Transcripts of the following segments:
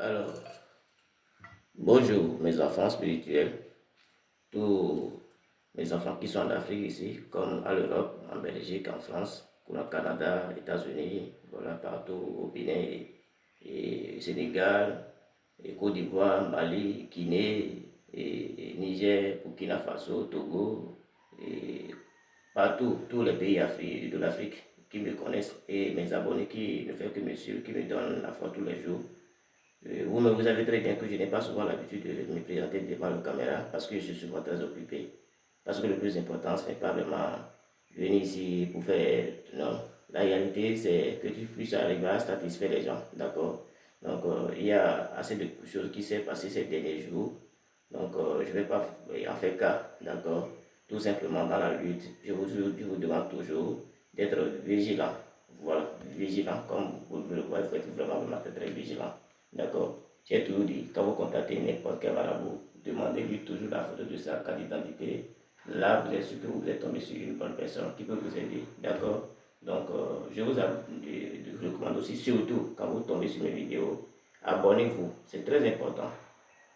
Alors, bonjour mes enfants spirituels, tous mes enfants qui sont en Afrique ici, comme à l'Europe, en Belgique, en France, au Canada, États-Unis, voilà, partout au Bénin, et Sénégal, et Côte d'Ivoire, Mali, Guinée, et Niger, Burkina Faso, Togo, et partout, tous les pays de l'Afrique qui me connaissent et mes abonnés qui ne font que me suivre, qui me donnent la foi tous les jours. Vous-même, vous savez très bien que je n'ai pas souvent l'habitude de me présenter devant la caméra parce que je suis souvent très occupé. Parce que le plus important, ce n'est pas vraiment venir ici pour faire. Non, la réalité, c'est que tu puisses arriver à satisfaire les gens. D'accord. Donc, il y a assez de choses qui s'est passé ces derniers jours. Donc, je ne vais pas en faire cas. D'accord. Tout simplement dans la lutte, je vous demande toujours d'être vigilant. Voilà, vigilant, comme vous le voyez, il faut être vraiment très, très vigilant. D'accord. J'ai toujours dit, quand vous contactez n'importe quel marabout, demandez-lui toujours la photo de sa carte d'identité. Là, vous êtes sûr que vous êtes tombé sur une bonne personne qui peut vous aider. D'accord. Donc, je vous recommande aussi, surtout quand vous tombez sur mes vidéos, abonnez-vous. C'est très important.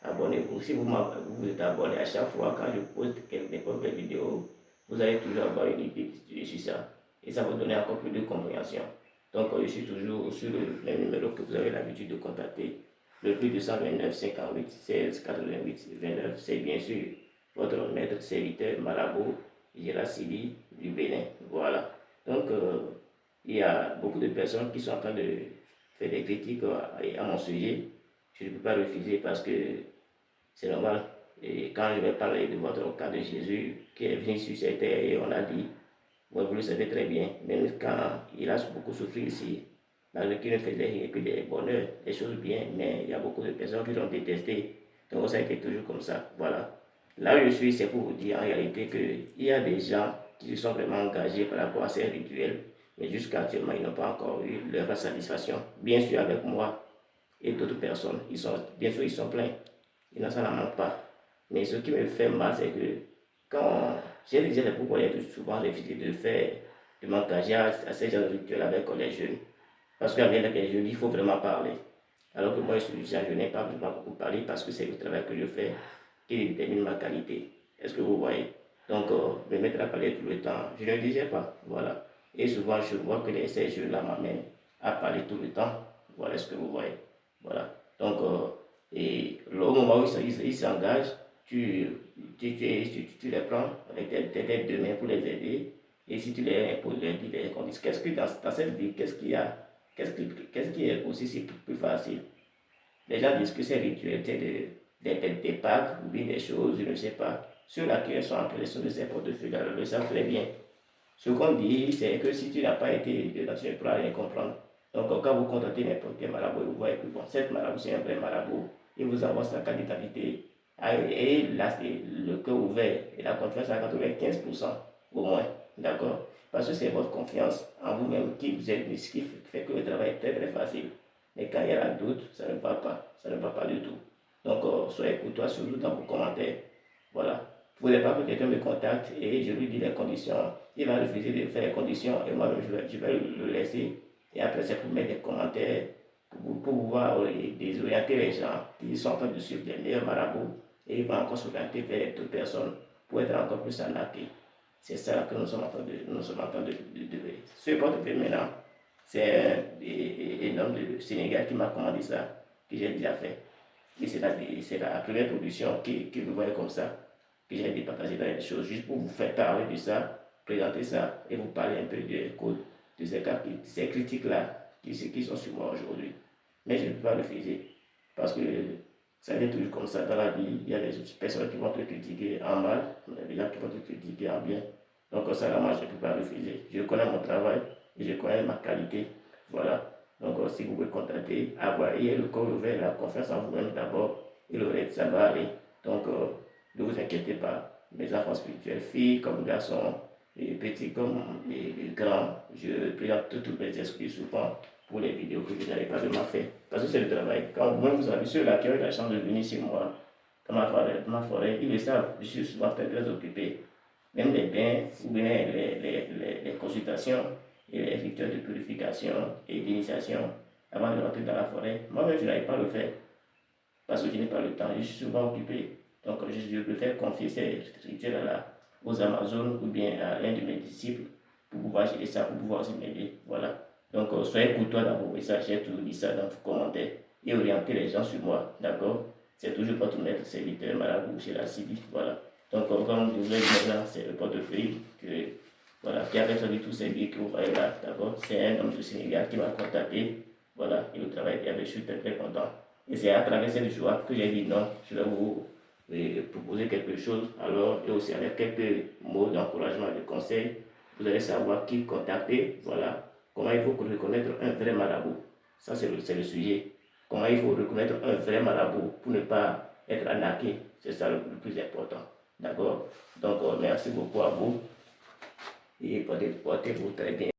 Abonnez-vous. Si vous êtes abonné à chaque fois quand je poste n'importe quelle vidéo, vous allez toujours avoir une idée sur ça. Et ça va vous donner encore plus de compréhension. Donc, je suis toujours sur le numéro que vous avez l'habitude de contacter. Le plus de 129 58 16 88 29. C'est bien sûr votre maître serviteur Marabout Gérard Sidi du Bénin. Voilà. Donc, il y a beaucoup de personnes qui sont en train de faire des critiques à mon sujet. Je ne peux pas refuser parce que c'est normal. Et quand je vais parler de votre cas de Jésus qui est venu sur cette terre et on a dit, vous le savez très bien, même quand il a beaucoup souffert ici, malgré qu'il ne faisait rien que des bonheurs, des choses bien, mais il y a beaucoup de personnes qui l'ont détesté. Donc ça a été toujours comme ça. Voilà. Là où je suis, c'est pour vous dire en réalité qu'il y a des gens qui se sont vraiment engagés par rapport à ces rituels, mais jusqu'à actuellement, ils n'ont pas encore eu leur satisfaction. Bien sûr, avec moi et d'autres personnes, bien sûr, ils sont pleins. Et ça n'en manque pas. Mais ce qui me fait mal, c'est que quand j'ai déjà pourquoi il y a souvent refusé de m'engager à ces genres de rituels avec les jeunes. Parce qu'avec les jeunes, il faut vraiment parler. Alors que moi, je n'ai pas vraiment beaucoup parlé parce que c'est le travail que je fais qui détermine ma qualité. Est-ce que vous voyez? Donc, me mettre à parler tout le temps, je ne le disais pas. Voilà. Et souvent, je vois que ces jeunes-là m'amènent à parler tout le temps. Voilà ce que vous voyez. Voilà. Donc, et au moment où ils s'engagent, tu les prends avec tes deux mains pour les aider. Et si tu les imposes, les dis, les conditions, qu'est-ce que dans cette vie, qu'est-ce qu'il y a, qu'est-ce qui est aussi si plus facile? Les gens disent que ces rituels, c'est des pactes ou bien des choses, je ne sais pas. Ceux-là qui sont en possession de ces portefeuilles-là le savent très bien. Ce qu'on dit, c'est que si tu n'as pas été dedans, tu ne pourras rien comprendre. Donc, quand vous contactez n'importe quel marabout, vous voyez que bon, cette marabout, c'est un vrai marabout, et vous avez sa qualité. Et là, c'est le cœur ouvert, et la confiance à 95% au moins. D'accord? Parce que c'est votre confiance en vous-même qui vous aide, ce qui fait que le travail est très très facile. Mais quand il y a un doute, ça ne va pas. Ça ne va pas du tout. Donc, soyez courtois surtout dans vos commentaires. Voilà. Vous n'avez pas que quelqu'un me contacte et je lui dis les conditions. Il va refuser de faire les conditions et moi je vais le laisser. Et après, c'est pour mettre des commentaires, pour pouvoir désorienter les gens qui sont en train de suivre les meilleurs marabouts et ils vont encore s'orienter vers d'autres personnes pour être encore plus arnaqués. C'est ça que nous sommes en train de ce porte-clés maintenant, c'est un homme du Sénégal qui m'a commandé ça, que j'ai déjà fait. Et c'est la première production que vous voyez comme ça, que j'ai départagé dans les choses, juste pour vous faire parler de ça, présenter ça et vous parler un peu des codes, de ces critiques-là qui sont sur moi aujourd'hui. Mais je ne peux pas le faire parce que ça vient toujours comme ça dans la vie. Il y a des personnes qui vont te critiquer en mal, mais des gens qui vont te critiquer en bien. Donc ça, là, moi, je ne peux pas refuser. Je connais mon travail et je connais ma qualité. Voilà. Donc si vous pouvez contacter, ayez le corps ouvert, la confiance en vous-même d'abord, et le reste, ça va aller. Donc ne vous inquiétez pas. Mes enfants spirituels, filles comme garçons, et petits comme les grands, je présente tous mes esprits souvent pour les vidéos que je n'avais pas vraiment fait. Parce que c'est le travail. Quand vous avez ceux-là qui ont eu la chance de venir chez moi, dans ma forêt, ils le savent. Je suis souvent très, très occupé. Même les bains, ou bien les consultations et les rituels de purification et d'initiation avant de rentrer dans la forêt. Moi-même, je n'avais pas le faire. parce que je n'ai pas le temps, je suis souvent occupé. Donc, je préfère confier ces rituels-là aux Amazones ou bien à l'un de mes disciples pour pouvoir gérer ça, pour pouvoir aussi m'aider. Voilà. Donc, soyez courtois dans vos messages, j'ai toujours dit ça dans vos commentaires et orientez les gens sur moi. D'accord? C'est toujours votre maître serviteur, Marabout, chez la Sibi. Voilà. Donc, comme je vous l'ai dit maintenant, c'est le portefeuille voilà, qui a fait tous ces billes que vous voyez là. D'accord? C'est un homme du Sénégal qui m'a contacté. Voilà, et le travail qu'il avait, je suis très très content. Et c'est à travers cette joie que j'ai dit non, je vais vous proposer quelque chose. Alors, et aussi avec quelques mots d'encouragement et de conseils, vous allez savoir qui contacter. Voilà, comment il faut reconnaître un vrai marabout. Ça, c'est le sujet. Comment il faut reconnaître un vrai marabout pour ne pas être arnaqué. C'est ça le plus important. D'accord? Donc, merci beaucoup à vous et portez-vous très bien.